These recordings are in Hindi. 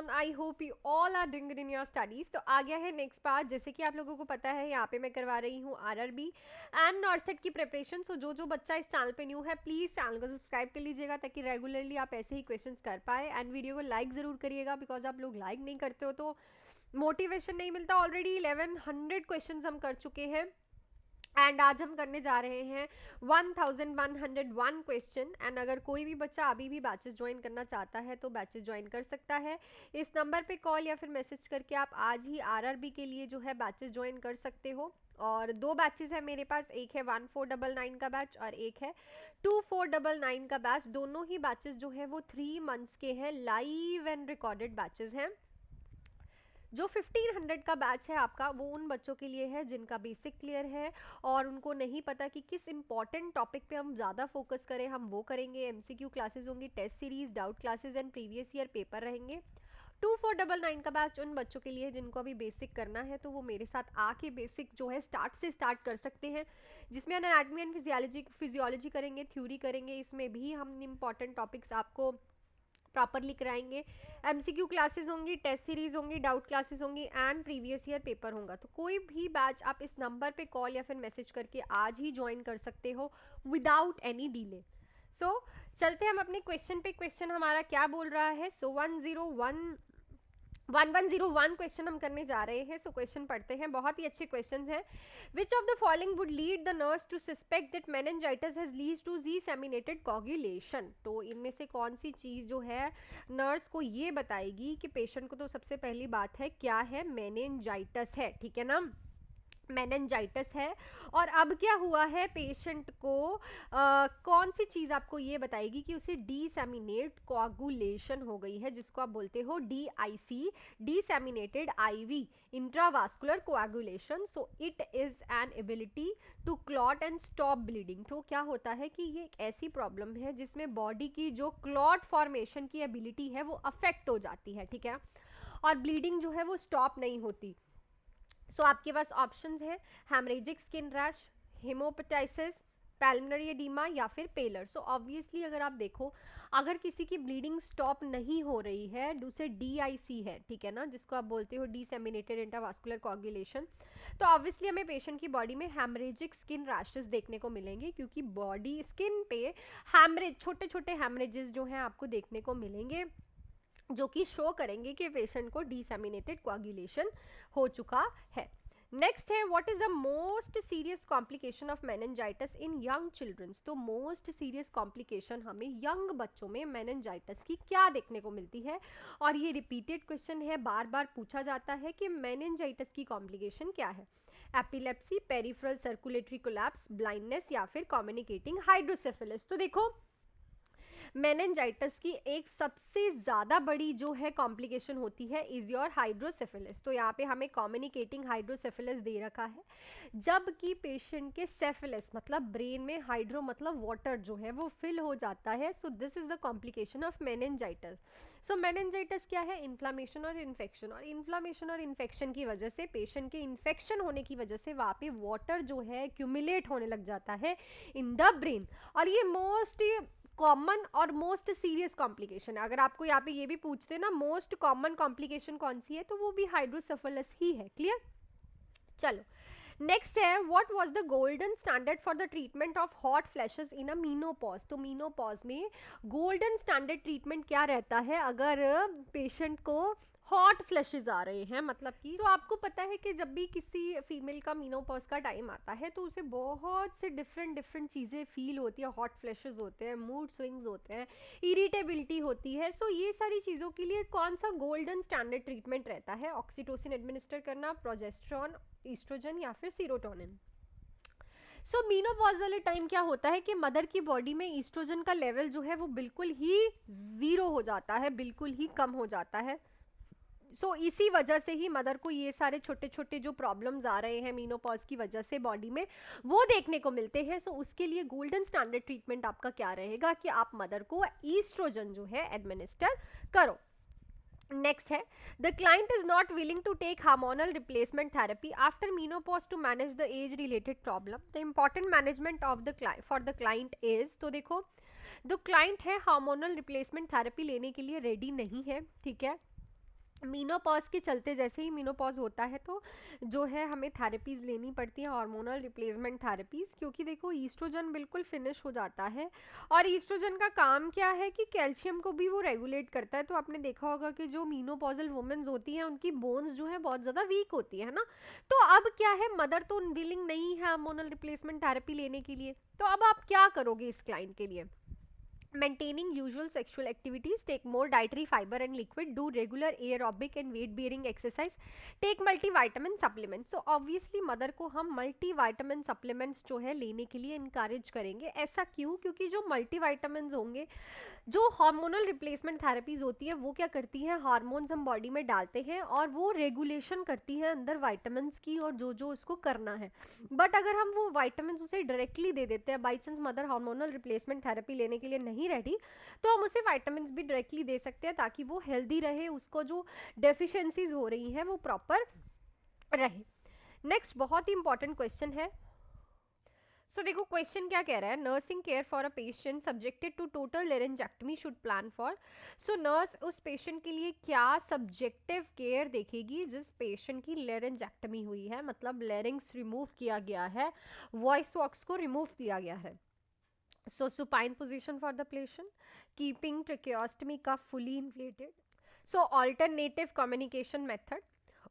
Everyone, I hope you all are doing good in your studies. तो आ गया है नेक्स्ट पार्ट। जैसे कि आप लोगों को पता है, यहाँ पे मैं करवा रही हूँ आरआरबी एंड नॉर्सेट की प्रिपरेशन। सो जो बच्चा इस चैनल पे न्यू है, प्लीज़ चैनल को सब्सक्राइब कर लीजिएगा ताकि रेगुलरली आप ऐसे ही क्वेश्चंस कर पाए। एंड वीडियो को लाइक ज़रूर करिएगा, बिकॉज आप लोग लाइक नहीं करते हो तो मोटिवेशन नहीं मिलता। ऑलरेडी 1100 क्वेश्चन हम कर चुके हैं एंड आज हम करने जा रहे हैं 1101 क्वेश्चन। एंड अगर कोई भी बच्चा अभी भी बैचेस ज्वाइन करना चाहता है तो बैचेस ज्वाइन कर सकता है। इस नंबर पे कॉल या फिर मैसेज करके आप आज ही आरआरबी के लिए जो है बैचेस ज्वाइन कर सकते हो। और दो बैचेस है मेरे पास, एक है 1499 का बैच और एक है 2499 का बैच। दोनों ही बैचेस जो है वो 3 मंथ्स के हैं, लाइव एंड रिकॉर्डेड बैचेस हैं। जो 1500 का बैच है आपका, वो उन बच्चों के लिए है जिनका बेसिक क्लियर है और उनको नहीं पता कि किस इंपॉर्टेंट टॉपिक पे हम ज़्यादा फोकस करें। हम वो करेंगे। एमसीक्यू क्लासेस होंगी, test series, doubt classes and previous year paper रहेंगे। 2499 का बैच उन बच्चों के लिए है जिनको अभी बेसिक करना है, तो वो मेरे साथ आके बेसिक जो है स्टार्ट कर सकते हैं, जिसमें एनाटॉमी एंड फिजियोलॉजी करेंगे, थ्योरी करेंगे। इसमें भी हम इंपॉर्टेंट टॉपिक्स आपको प्रॉपरली कराएंगे। एमसीक्यू क्लासेस होंगी, टेस्ट सीरीज होंगी, डाउट क्लासेस होंगी एंड प्रीवियस ईयर पेपर होगा। तो कोई भी बैच आप इस नंबर पे कॉल या फिर मैसेज करके आज ही ज्वाइन कर सकते हो विदाउट एनी डिले। सो चलते हम अपने क्वेश्चन पे। क्वेश्चन हमारा क्या बोल रहा है? सो 1101 क्वेश्चन हम करने जा रहे हैं। सो क्वेश्चन पढ़ते हैं, बहुत ही अच्छे क्वेश्चन हैं। Which of the following would lead the nurse to suspect that meningitis has lead to disseminated coagulation? तो इनमें से कौन सी चीज़ जो है नर्स को ये बताएगी कि पेशेंट को, तो सबसे पहली बात है क्या है, मेनिंजाइटिस है, ठीक है ना, मेनिंजाइटिस है। और अब क्या हुआ है पेशेंट को, कौन सी चीज़ आपको ये बताएगी कि उसे डिसेमिनेट कोआगुलेशन हो गई है, जिसको आप बोलते हो DIC, disseminated IV, intravascular coagulation. So it is an ability to clot and stop bleeding. तो क्या होता है कि ये एक ऐसी प्रॉब्लम है जिसमें बॉडी की जो क्लॉट फॉर्मेशन की एबिलिटी है वो अफेक्ट हो जाती है, ठीक है, और ब्लीडिंग जो है वो स्टॉप नहीं होती। सो आपके पास ऑप्शंस है हेमरेजिक स्किन रैश, हेमोपेटाइसिस, पैल्मनरी एडीमा या फिर पेलर। सो ऑब्वियसली अगर आप देखो, अगर किसी की ब्लीडिंग स्टॉप नहीं हो रही है, दूसरे DIC है, ठीक है ना, जिसको आप बोलते हो डिसेमिनेटेड इंट्रावास्कुलर कोआगुलेशन, तो ऑब्वियसली हमें पेशेंट की बॉडी में हेमरेजिक स्किन रैशेस देखने को मिलेंगे, क्योंकि बॉडी स्किन पे हैमरेज, छोटे छोटे हैमरेजेस जो हैं आपको देखने को मिलेंगे, जो कि शो करेंगे कि पेशेंट को डिसेमिनेटेड कोआगुलेशन हो चुका है। नेक्स्ट है, what is the most serious complication of meningitis in young childrens? तो मोस्ट सीरियस कॉम्प्लिकेशन हमें यंग बच्चों में मेनिंजाइटिस की क्या देखने को मिलती है? और ये रिपीटेड क्वेश्चन है, बार बार पूछा जाता है कि मेनिंजाइटिस की कॉम्प्लिकेशन क्या है। Epilepsy, peripheral circulatory collapse, blindness या फिर कम्युनिकेटिंग हाइड्रोसेफेलस? तो देखो, मेनिंजाइटिस की एक सबसे ज़्यादा बड़ी जो है कॉम्प्लिकेशन होती है इज योर हाइड्रोसेफेलस। तो यहाँ पे हमें कम्युनिकेटिंग हाइड्रोसेफेलस दे रखा है, जबकि पेशेंट के सेफेलस मतलब ब्रेन में, हाइड्रो मतलब वाटर जो है वो फिल हो जाता है। So this is the complication of meningitis. So meningitis क्या है? इन्फ्लामेशन और इन्फेक्शन, और इन्फ्लामेशन और इन्फेक्शन की वजह से, पेशेंट के इन्फेक्शन होने की वजह से वहाँ पे वाटर जो है एक्यूमुलेट होने लग जाता है इन द ब्रेन। और ये मोस्ट कॉमन और मोस्ट सीरियस कॉम्प्लिकेशन है। अगर आपको यहाँ पे ये भी पूछते हैं ना मोस्ट कॉमन कॉम्प्लिकेशन कौन सी है, तो वो भी हाइड्रोसेफेलस ही है। क्लियर? चलो नेक्स्ट है, what was the golden standard for the treatment of hot flashes in a menopause? तो मीनोपॉज में गोल्डन स्टैंडर्ड ट्रीटमेंट क्या रहता है अगर पेशेंट को हॉट फ्लैशेस आ रहे हैं, मतलब कि तो आपको पता है कि जब भी किसी फीमेल का मीनोपॉज का टाइम आता है तो उसे बहुत से डिफरेंट चीज़ें फील होती है। हॉट फ्लैशेस होते हैं, मूड स्विंग्स होते हैं, इरिटेबिलिटी होती है। सो ये सारी चीज़ों के लिए कौन सा गोल्डन स्टैंडर्ड ट्रीटमेंट रहता है? ऑक्सीटोसिन एडमिनिस्टर करना, प्रोजेस्टेरॉन, ईस्ट्रोजन या फिर सीरोटोनिन। सो मीनोपॉज वाले टाइम क्या होता है कि मदर की बॉडी में ईस्ट्रोजन का लेवल जो है वो बिल्कुल ही ज़ीरो हो जाता है, बिल्कुल ही कम हो जाता है। सो इसी वजह से ही मदर को ये सारे छोटे छोटे जो प्रॉब्लम्स आ रहे हैं मीनोपॉज की वजह से बॉडी में, वो देखने को मिलते हैं। सो उसके लिए गोल्डन स्टैंडर्ड ट्रीटमेंट आपका क्या रहेगा कि आप मदर को ईस्ट्रोजन जो है एडमिनिस्टर करो। नेक्स्ट है, the client is not willing to take hormonal replacement therapy after menopause to manage the age related problem. The important management of the for the client is, तो देखो द क्लाइंट है हार्मोनल रिप्लेसमेंट थेरेपी लेने के लिए रेडी नहीं है, ठीक है, मीनोपॉज के चलते, जैसे ही मीनोपॉज होता है तो जो है हमें थेरेपीज़ लेनी पड़ती हैं, हार्मोनल रिप्लेसमेंट थेरेपीज़, क्योंकि देखो ईस्ट्रोजन बिल्कुल फिनिश हो जाता है। और ईस्ट्रोजन का काम क्या है कि कैल्शियम को भी वो रेगुलेट करता है। तो आपने देखा होगा कि जो मीनोपॉजल वुमेन्स होती हैं उनकी बोन्स जो है बहुत ज़्यादा वीक होती है ना। तो अब क्या है, मदर तो विलिंग नहीं है हार्मोनल रिप्लेसमेंट थेरेपी लेने के लिए, तो अब आप क्या करोगे इस क्लाइंट के लिए? Maintaining usual sexual activities, take more dietary fiber and liquid, do regular aerobic and weight bearing exercise, take multivitamin supplements. So obviously mother को हम multivitamin supplements जो है लेने के लिए encourage करेंगे। ऐसा क्यों? क्योंकि जो multivitamins होंगे, जो हार्मोनल रिप्लेसमेंट थेरेपीज होती है वो क्या करती हैं, हार्मोन्स हम बॉडी में डालते हैं और वो रेगुलेशन करती है अंदर वाइटामिन्स की और जो जो उसको करना है। बट अगर हम वो वाइटामिन्स उसे डायरेक्टली दे देते हैं, by chance mother hormonal replacement therapy लेने के लिए नहीं रेडी, तो हम उसे वाइटामिन्स भी डायरेक्टली दे सकते हैं ताकि वो हेल्दी रहे, उसको जो डेफिशिएंसीज हो रही हैं वो प्रॉपर रहे। नेक्स्ट बहुत ही इंपॉर्टेंट क्वेश्चन है। सो देखो क्वेश्चन क्या कह रहा है, nursing care for a patient subjected to total laryngectomy should plan for. So nurse उस पेशेंट के लिए क्या सब्जेक्टिव केयर देखेगी जिस पेशेंट की लेरेंजेक्टमी हुई है, मतलब लेरिंग्स रिमूव किया गया है, वॉइस बॉक्स को रिमूव किया गया है। So supine position for the patient, keeping tracheostomy का fully inflated, so alternative communication method,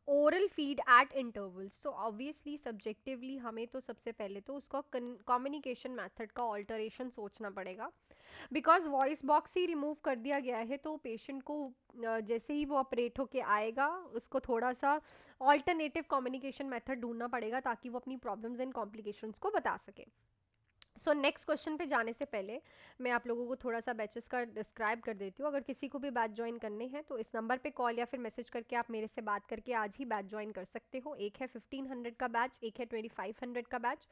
oral feed at intervals. तो ऑब्वियसली सब्जेक्टिवली हमें तो सबसे पहले तो उसका कम्युनिकेशन मेथड का ऑल्टरेशन सोचना पड़ेगा, because voice box he remove कर दिया गया है। तो पेशेंट को जैसे ही वो ऑपरेट होके आएगा उसको थोड़ा सा ऑल्टरनेटिव कम्युनिकेशन मेथड ढूंढना पड़ेगा ताकि वो अपनी प्रॉब्लम्स एंड कॉम्प्लिकेशंस को बता सके। सो नेक्स्ट क्वेश्चन पे जाने से पहले मैं आप लोगों को थोड़ा सा बैचेस का डिस्क्राइब कर देती हूँ। अगर किसी को भी बैच ज्वाइन करने हैं तो इस नंबर पे कॉल या फिर मैसेज करके आप मेरे से बात करके आज ही बैच ज्वाइन कर सकते हो। एक है 1500 का बैच, एक है 2500 का बैच।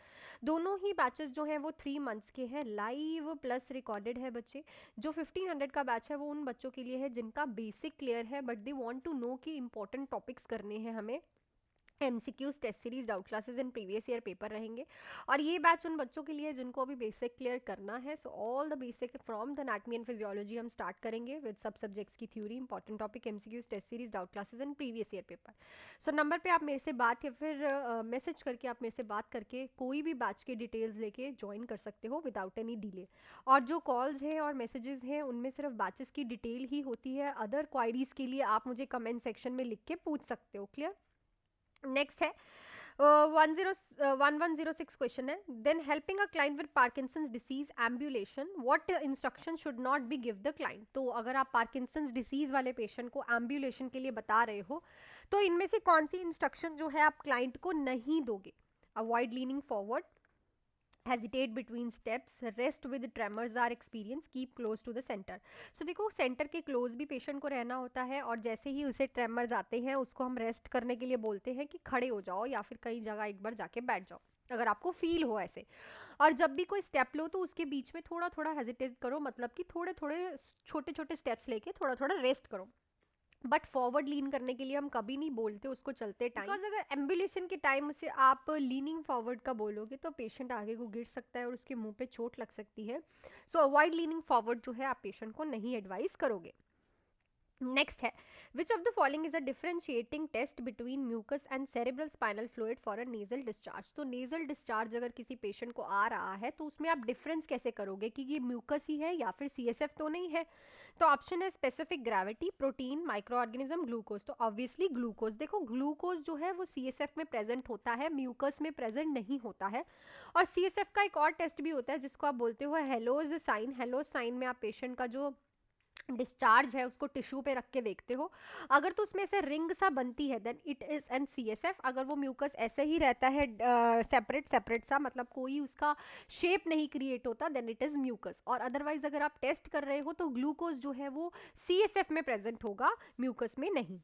दोनों ही बैचेस जो हैं वो 3 मंथ्स के हैं, लाइव प्लस रिकॉर्डेड है बच्चे। जो 1500 का बैच है वो उन बच्चों के लिए है जिनका बेसिक क्लियर है but they want to know कि इंपॉर्टेंट टॉपिक्स करने हैं हमें। MCQs, test series, doubt classes and previous year paper रहेंगे। और ये बैच उन बच्चों के लिए जिनको अभी बेसिक क्लियर करना है। So all the basic from the anatomy and physiology हम स्टार्ट करेंगे विद सब सब्जेक्ट्स की theory, important topic, MCQs, test series, doubt classes and previous year paper. सो नंबर पे आप मेरे से बात या फिर मैसेज करके आप मेरे से बात करके कोई भी बैच के डिटेल्स लेके ज्वाइन कर सकते हो विदाउट एनी डिले। और जो कॉल्स हैं और मैसेजेस हैं उनमें सिर्फ बैचेस की डिटेल ही होती है। अदर क्वायरीज के लिए आप मुझे कमेंट सेक्शन में लिख के पूछ सकते हो। क्लियर? नेक्स्ट है 1106 क्वेश्चन है, then helping a client with Parkinson's disease ambulation, what instruction should not be give the client. तो अगर आप पार्किंसंस डिसीज वाले पेशेंट को एम्बुलेशन के लिए बता रहे हो तो इनमें से कौन सी इंस्ट्रक्शन जो है आप क्लाइंट को नहीं दोगे? Avoid leaning forward, hesitate between steps, rest with tremors are experience, keep close to the center। so देखो सेंटर के क्लोज भी पेशेंट को रहना होता है और जैसे ही उसे ट्रेमर्स आते हैं उसको हम रेस्ट करने के लिए बोलते हैं कि खड़े हो जाओ या फिर कई जगह एक बार जाके बैठ जाओ अगर आपको फील हो ऐसे। और जब भी कोई स्टेप लो तो उसके बीच में थोड़ा थोड़ा हेजिटेट करो, मतलब कि थोड़े थोड़े छोटे छोटे स्टेप्स लेके थोड़ा थोड़ा रेस्ट करो। बट फॉरवर्ड लीन करने के लिए हम कभी नहीं बोलते उसको चलते टाइम, बिकॉज अगर एम्बुलेशन के टाइम उसे आप लीनिंग फॉरवर्ड का बोलोगे तो पेशेंट आगे को गिर सकता है और उसके मुंह पे चोट लग सकती है। सो अवॉइड लीनिंग फॉरवर्ड जो है आप पेशेंट को नहीं एडवाइस करोगे। नेक्स्ट है, which of the following is a differentiating test between mucus and cerebral spinal fluid for a nasal discharge. तो नेजल डिस्चार्ज अगर किसी पेशेंट को आ रहा है तो उसमें आप डिफरेंस कैसे करोगे कि ये म्यूकस ही है या फिर CSF तो नहीं है? तो ऑप्शन है specific gravity, protein, micro organism, glucose. तो ऑब्वियसली ग्लूकोज। देखो ग्लूकोज जो है वो CSF में प्रेजेंट होता है, म्यूकस में प्रेजेंट नहीं होता है। और CSF का एक और टेस्ट भी होता है जिसको आप बोलते हो हेलोज साइन। हेलोज साइन में आप पेशेंट का जो डिस्चार्ज है उसको टिश्यू पे रख के देखते हो, अगर तो उसमें से रिंग सा बनती है then it is an CSF। अगर वो म्यूकस ऐसे ही रहता है सेपरेट सेपरेट सा, मतलब कोई उसका शेप नहीं क्रिएट होता, देन इट इज म्यूकस। और अदरवाइज अगर आप टेस्ट कर रहे हो तो ग्लूकोज जो है वो CSF में प्रेजेंट होगा, म्यूकस में नहीं।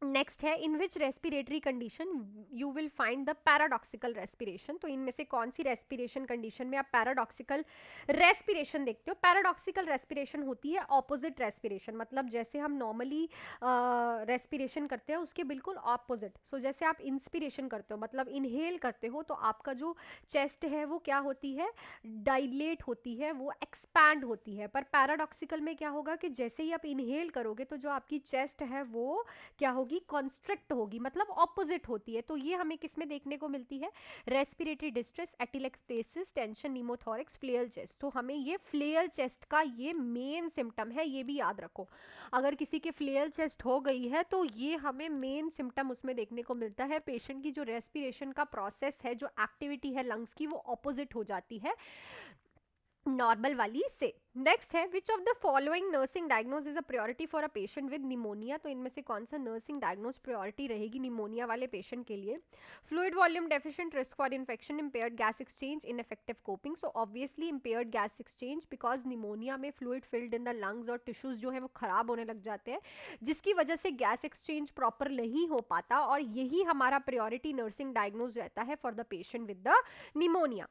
नेक्स्ट है in which respiratory condition you will find the paradoxical respiration. तो इनमें से कौन सी रेस्पिरेशन कंडीशन में आप पैराडॉक्सिकल रेस्पिरेशन देखते हो? पैराडॉक्सिकल रेस्पिरेशन होती है ऑपोजिट रेस्पिरेशन, मतलब जैसे हम नॉर्मली रेस्पिरेशन करते हैं उसके बिल्कुल ऑपोजिट। सो जैसे आप इंस्पिरेशन करते हो मतलब इनहेल करते हो तो आपका जो चेस्ट है वो क्या होती है, डाइलेट होती है, वो एक्सपैंड होती है। पर पैराडॉक्सिकल में क्या होगा कि जैसे ही आप इनहेल करोगे तो जो आपकी चेस्ट है वो क्या होगी, कॉन्स्ट्रिक्ट होगी, मतलब ऑपोजिट होती है। तो ये हमें किसमें देखने को मिलती है, respiratory distress, atelectasis, tension, pneumothorax, flail chest. तो हमें ये फ्लेयर चेस्ट का ये मेन सिम्टम है, ये भी याद रखो। अगर किसी के फ्लेयर चेस्ट हो गई है तो ये हमें मेन सिम्टम उसमें देखने को मिलता है। पेशेंट की जो रेस्पिरेशन का प्रोसेस है, जो एक्टिविटी है लंग्स की, वो ऑपोजिट हो जाती है नॉर्मल वाली से। नेक्स्ट है which of the following nursing diagnose is a priority for a patient with pneumonia. तो इनमें से कौन सा नर्सिंग डायग्नोज प्रायोरिटी रहेगी निमोनिया वाले पेशेंट के लिए? Fluid volume deficient, risk for infection, impaired gas exchange, ineffective coping. So obviously impaired gas exchange, because pneumonia में fluid filled in the lungs और टिश्यूज जो है वो खराब होने लग जाते हैं, जिसकी वजह से गैस एक्सचेंज प्रॉपर नहीं हो पाता, और यही हमारा प्रायोरिटी नर्सिंग डायग्नोज रहता है for the patient with the pneumonia.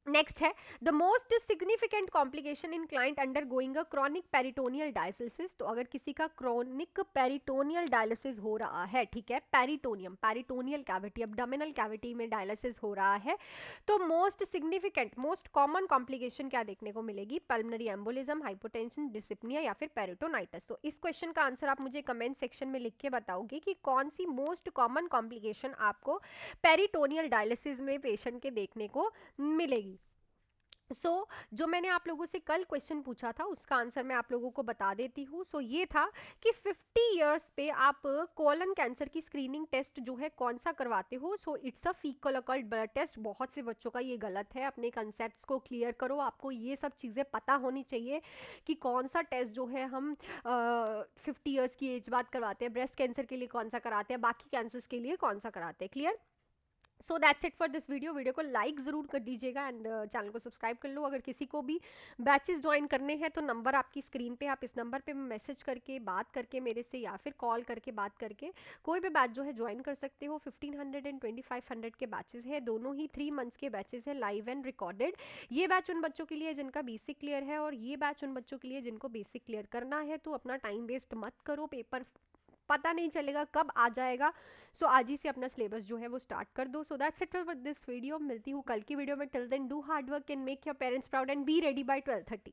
Next है the most significant complication in client undergoing a chronic peritoneal dialysis. तो अगर किसी का क्रॉनिक पेरिटोनियल डायलिसिस हो रहा है, ठीक है, peritoneum, peritoneal cavity, abdominal cavity में डायलिसिस हो रहा है, तो most significant, most common complication क्या देखने को मिलेगी? पल्मोनरी एम्बोलिज्म, हाइपोटेंशन, डिसिप्निया या फिर पेरिटोनाइटिस। तो इस क्वेश्चन का आंसर आप मुझे कमेंट सेक्शन में लिख के बताओगे कि कौन सी मोस्ट कॉमन कॉम्प्लिकेशन आपको पेरिटोनियल डायलिसिस में पेशेंट के देखने को मिलेगी। जो मैंने आप लोगों से कल क्वेश्चन पूछा था उसका आंसर मैं आप लोगों को बता देती हूँ। ये था कि 50 इयर्स पे आप कोलन कैंसर की स्क्रीनिंग टेस्ट जो है कौन सा करवाते हो? It's a faecal occult blood test. बहुत से बच्चों का ये गलत है, अपने कंसेप्ट्स को क्लियर करो। आपको ये सब चीज़ें पता होनी चाहिए कि कौन सा टेस्ट जो है हम 50 इयर्स की एज बाद करवाते हैं, ब्रेस्ट कैंसर के लिए कौन सा कराते हैं, बाकी कैंसर्स के लिए कौन सा कराते हैं। Clear? So that's it for this video को लाइक ज़रूर कर दीजिएगा एंड चैनल को सब्सक्राइब कर लो। अगर किसी को भी बैचेस ज्वाइन करने हैं तो नंबर आपकी स्क्रीन पे, आप इस नंबर पे मैसेज करके बात करके मेरे से या फिर कॉल करके बात करके कोई भी बैच जो है ज्वाइन कर सकते हो। 1500 एंड 2500 के बैचेस हैं, दोनों ही 3 मंथ्स के बैचेस हैं, लाइव एंड रिकॉर्डेड। ये बैच उन बच्चों के लिए जिनका बेसिक क्लियर है, और ये बैच उन बच्चों के लिए जिनको बेसिक क्लियर करना है। तो अपना टाइम वेस्ट मत करो, पेपर पता नहीं चलेगा कब आ जाएगा। आज ही से अपना सिलेबस जो है वो स्टार्ट कर दो। That's it for this video. मिलती हूँ कल की वीडियो में। Till then do hard work and make your parents proud and be ready by 12:30।